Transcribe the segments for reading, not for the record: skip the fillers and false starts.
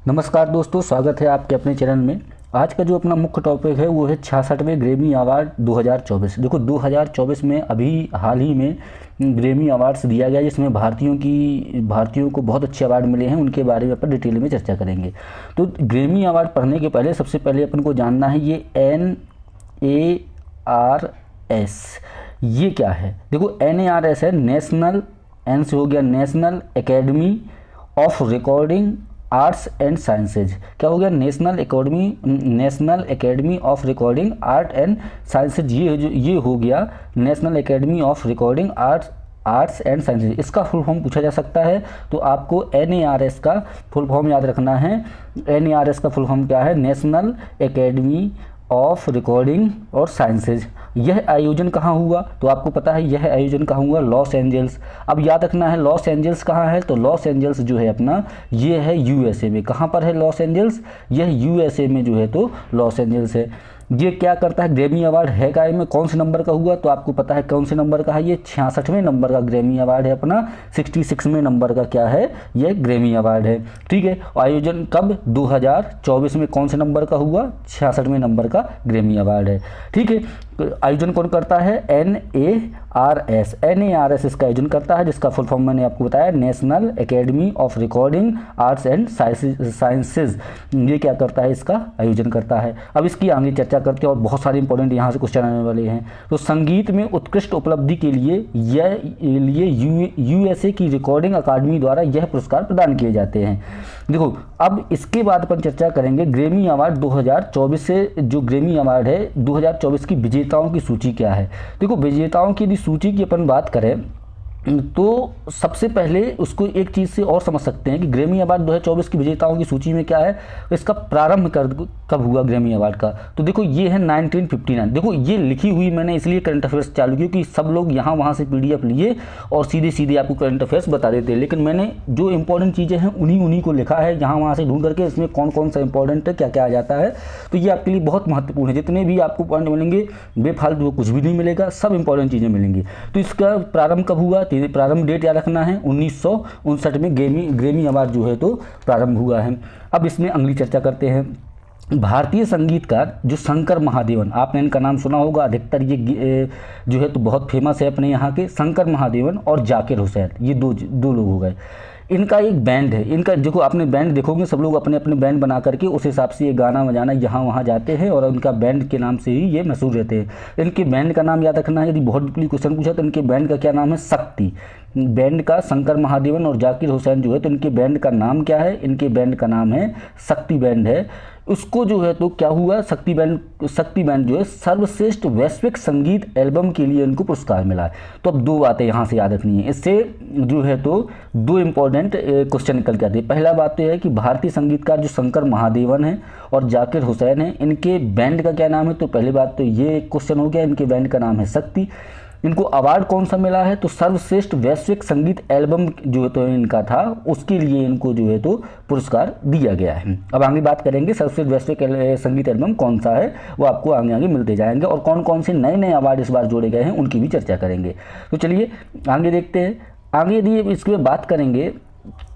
नमस्कार दोस्तों, स्वागत है आपके अपने चैनल में। आज का जो अपना मुख्य टॉपिक है वो है 66वें ग्रैमी अवार्ड 2024। देखो 2024 में अभी हाल ही में ग्रैमी अवार्ड्स दिया गया, जिसमें भारतीयों को बहुत अच्छे अवार्ड मिले हैं। उनके बारे में अपन डिटेल में चर्चा करेंगे। तो ग्रैमी अवार्ड पढ़ने के पहले सबसे पहले अपन को जानना है ये NARS ये क्या है। देखो NARS है नेशनल, एन से हो गया national academy of recording arts and sciences. क्या हो गया? National academy of recording art and sciences. ये हो गया national academy of recording arts and sciences. इसका फुल फॉर्म पूछा जा सकता है, तो आपको NARS का फुल फॉर्म याद रखना है। NARS का फुल फॉर्म क्या है? नेशनल एकेडमी ऑफ रिकॉर्डिंग और साइंसेज। यह आयोजन कहाँ हुआ? तो आपको पता है यह आयोजन कहाँ हुआ? Los Angeles. अब याद रखना है लॉस एंजल्स कहाँ है, तो लॉस एंजल्स जो है अपना ये है USA में। कहाँ पर है लॉस एंजल्स? यह USA में जो है तो लॉस एंजल्स है। ये क्या करता है? ग्रैमी अवार्ड है काय में कौन से नंबर का हुआ? तो आपको पता है कौन से नंबर का है? ये 66वें नंबर का ग्रैमी अवार्ड है अपना। 66वें नंबर का क्या है? ये ग्रैमी अवार्ड है। ठीक है। आयोजन कब? 2024 में कौन से नंबर का हुआ? 66वें नंबर का ग्रैमी अवार्ड है। ठीक है। आयोजन कौन करता है? NARS इसका आयोजन करता है, जिसका फुल फॉर्म मैंने आपको बताया national academy of recording arts and sciences. ये क्या करता है? इसका आयोजन करता है। अब इसकी आगे चर्चा करते हैं और बहुत सारे इंपॉर्टेंट यहाँ से क्वेश्चन आने वाले हैं। तो संगीत में उत्कृष्ट उपलब्धि के लिए USA की रिकॉर्डिंग अकादमी द्वारा यह पुरस्कार प्रदान किए जाते हैं। देखो अब इसके बाद अपन चर्चा करेंगे ग्रैमी अवार्ड 2024 से। जो ग्रैमी अवार्ड है 2024 की विजेताओं की सूची क्या है। देखो विजेताओं की यदि सूची की अपन बात करें तो सबसे पहले उसको एक चीज़ से और समझ सकते हैं कि ग्रैमी अवार्ड 2024 की विजेताओं की सूची में क्या है, इसका प्रारंभ कब हुआ ग्रैमी अवार्ड का। तो देखो ये है 1959। देखो ये लिखी हुई मैंने इसलिए करंट अफेयर्स चालू की कि सब लोग यहाँ वहाँ से PDF लिए और सीधे सीधे आपको करंट अफेयर्स बता देते हैं, लेकिन मैंने जो इंपॉर्टेंट चीज़ें हैं उन्हीं को लिखा है यहाँ वहाँ से ढूंढ करके। इसमें कौन कौन सा इंपॉर्टेंट है, क्या क्या आ जाता है, तो ये आपके लिए बहुत महत्वपूर्ण है। जितने भी आपको पॉइंट मिलेंगे बेफालतू कुछ भी नहीं मिलेगा, सब इंपॉर्टेंट चीज़ें मिलेंगी। तो इसका प्रारंभ कब हुआ? प्रारंभ डेट याद रखना है 1959 में ग्रैमी अवार्ड जो है तो प्रारंभ हुआ है। अब इसमें अगली चर्चा करते हैं। भारतीय संगीतकार जो शंकर महादेवन, आपने इनका नाम सुना होगा अधिकतर, ये जो है तो बहुत फेमस है अपने यहाँ के। शंकर महादेवन और जाकिर हुसैन, ये दो लोग हो गए। इनका एक बैंड है। इनका देखो आपने बैंड देखोगे, सब लोग अपने अपने बैंड बना करके उस हिसाब से ये गाना बजाना यहाँ वहाँ जाते हैं और उनका बैंड के नाम से ही ये मशहूर रहते हैं। इनके बैंड का नाम याद रखना है। यदि बहुत क्वेश्चन पूछा तो इनके बैंड का क्या नाम है? शक्ति। बैंड का शंकर महादेवन और जाकिर हुसैन जो है तो इनके बैंड का नाम क्या है? इनके बैंड का नाम है शक्ति बैंड है। उसको जो है तो क्या हुआ? शक्ति बैंड जो है सर्वश्रेष्ठ वैश्विक संगीत एल्बम के लिए इनको पुरस्कार मिला है। तो अब दो बातें यहाँ से याद रखनी है। इससे जो है तो दो इंपॉर्टेंट क्वेश्चन निकल के आते हैं। पहला बात तो यह है कि भारतीय संगीतकार जो शंकर महादेवन है और जाकिर हुसैन है, इनके बैंड का क्या नाम है? तो पहली बात तो ये क्वेश्चन हो गया, इनके बैंड का नाम है शक्ति। इनको अवार्ड कौन सा मिला है? तो सर्वश्रेष्ठ वैश्विक संगीत एल्बम जो तो इनका था, उसके लिए इनको जो है तो पुरस्कार दिया गया है। अब आगे बात करेंगे सर्वश्रेष्ठ वैश्विक संगीत एल्बम कौन सा है, वो आपको आगे आगे मिलते जाएंगे। और कौन कौन से नए नए अवार्ड इस बार जोड़े गए हैं उनकी भी चर्चा करेंगे। तो चलिए आगे देखते हैं। आगे यदि इसकी बात करेंगे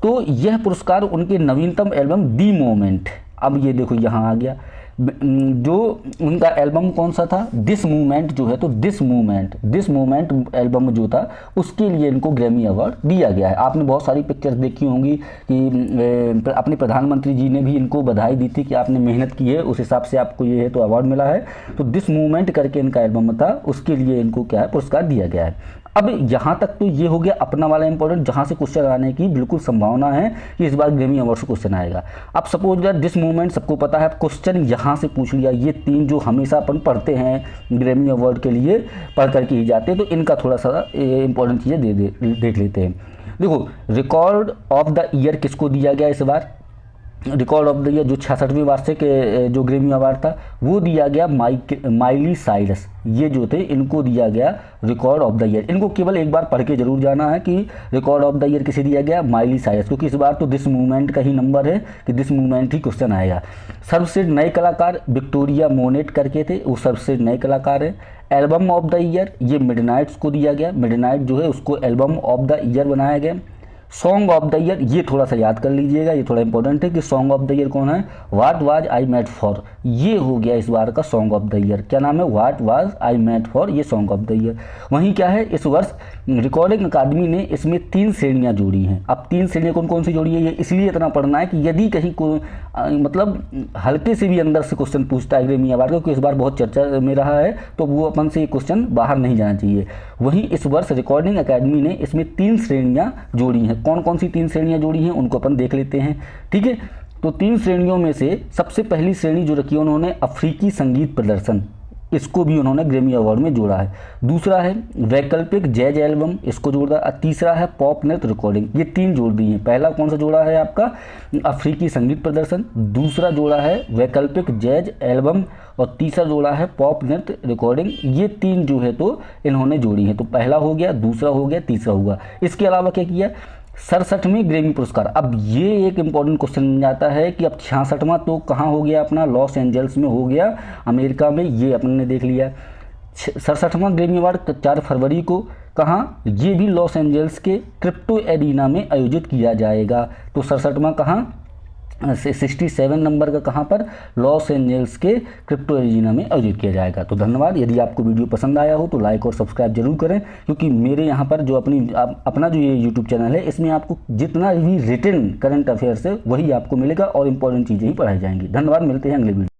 तो यह पुरस्कार उनके नवीनतम एल्बम दी मोमेंट, अब ये देखो यहाँ आ गया, जो उनका एल्बम कौन सा था? दिस मूवमेंट जो है तो दिस मूवमेंट एल्बम जो था उसके लिए इनको ग्रैमी अवार्ड दिया गया है। आपने बहुत सारी पिक्चर्स देखी होंगी कि अपने प्रधानमंत्री जी ने भी इनको बधाई दी थी कि आपने मेहनत की है, उस हिसाब से आपको ये है तो अवार्ड मिला है। तो दिस मूवमेंट करके इनका एल्बम था, उसके लिए इनको क्या है पुरस्कार दिया गया है। अब यहाँ तक तो ये हो गया अपना वाला इंपॉर्टेंट, जहाँ से क्वेश्चन आने की बिल्कुल संभावना है कि इस बार ग्रैमी अवार्ड से क्वेश्चन आएगा। अब सपोज दैट दिस मूवमेंट सबको पता है, क्वेश्चन यहाँ से पूछ लिया। ये तीन जो हमेशा अपन पढ़ते हैं ग्रैमी अवार्ड के लिए पढ़ करके ही जाते हैं, तो इनका थोड़ा सा इंपॉर्टेंट चीज़ें देख लेते हैं। देखो रिकॉर्ड ऑफ द ईयर किसको दिया गया इस बार? रिकॉर्ड ऑफ द ईयर जो 66वीं वार्षिक जो ग्रैमी अवार्ड था वो दिया गया माइली साइरस, ये जो थे इनको दिया गया रिकॉर्ड ऑफ द ईयर। इनको केवल एक बार पढ़ के जरूर जाना है कि रिकॉर्ड ऑफ द ईयर किसे दिया गया? माइली साइरस, क्योंकि इस बार तो दिस मूवमेंट का ही नंबर है कि दिस मूवमेंट ही क्वेश्चन आएगा। सर्वश्रेष्ठ नए कलाकार विक्टोरिया मोनेट करके थे, वो सर्वश्रेष्ठ नए कलाकार है। एल्बम ऑफ द ईयर ये मिडनाइट्स को दिया गया, मिडनाइट जो है उसको एल्बम ऑफ द ईयर बनाया गया। सॉन्ग ऑफ द ईयर, ये थोड़ा सा याद कर लीजिएगा, ये थोड़ा इंपॉर्टेंट है कि सॉन्ग ऑफ द ईयर कौन है, what was I made for, ये हो गया इस बार का सॉन्ग ऑफ द ईयर। क्या नाम है, what was I made for, ये सॉन्ग ऑफ द ईयर। वहीं क्या है, इस वर्ष रिकॉर्डिंग अकादमी ने इसमें 3 श्रेणियां जोड़ी हैं। अब 3 श्रेणियां कौन कौन सी जोड़ी है, ये इसलिए इतना पढ़ना है कि यदि कहीं को मतलब हल्के से भी अंदर से क्वेश्चन पूछता है ग्रेमी अवार्ड का, क्योंकि इस बार बहुत चर्चा में रहा है, तो वो अपन से ये क्वेश्चन बाहर नहीं जाना चाहिए। वहीं इस वर्ष रिकॉर्डिंग अकादमी ने इसमें 3 श्रेणियां जोड़ी हैं। कौन कौन सी 3 श्रेणियां जोड़ी हैं उनको अपन देख लेते हैं, ठीक है। तो 3 श्रेणियों में से सबसे पहली श्रेणी जो रखी है उन्होंने अफ्रीकी संगीत प्रदर्शन, इसको भी उन्होंने ग्रैमी अवार्ड में जोड़ा है। दूसरा है वैकल्पिक जैज एल्बम, इसको जोड़ा। तीसरा है पॉप नृत्य रिकॉर्डिंग, ये 3 जोड़ दी हैं। पहला कौन सा जोड़ा है आपका, अफ्रीकी संगीत प्रदर्शन, दूसरा जोड़ा है वैकल्पिक जैज एल्बम, और तीसरा जोड़ा है पॉप नृत्य रिकॉर्डिंग। ये 3 जो है तो इन्होंने जोड़ी है। तो पहला हो गया, दूसरा हो गया, तीसरा हुआ। इसके अलावा क्या किया, 67वें ग्रैमी पुरस्कार। अब ये एक इम्पॉर्टेंट क्वेश्चन बन जाता है कि अब 66वां तो कहाँ हो गया अपना, लॉस एंजल्स में हो गया, अमेरिका में, ये अपन ने देख लिया। 67वां ग्रैमी अवार्ड 4 फरवरी को, कहाँ, ये भी लॉस एंजल्स के क्रिप्टो एरिना में आयोजित किया जाएगा। तो 67वां कहाँ, 67 नंबर का कहाँ पर, लॉस एंजल्स के क्रिप्टो एरिना में आयोजित किया जाएगा। तो धन्यवाद। यदि आपको वीडियो पसंद आया हो तो लाइक और सब्सक्राइब जरूर करें, क्योंकि मेरे यहाँ पर जो अपना जो ये यूट्यूब चैनल है, इसमें आपको जितना भी रिटन करंट अफेयर्स है वही आपको मिलेगा और इम्पोर्टेंट चीज़ें ही पढ़ाई जाएंगी। धन्यवाद, मिलते हैं अगले वीडियो।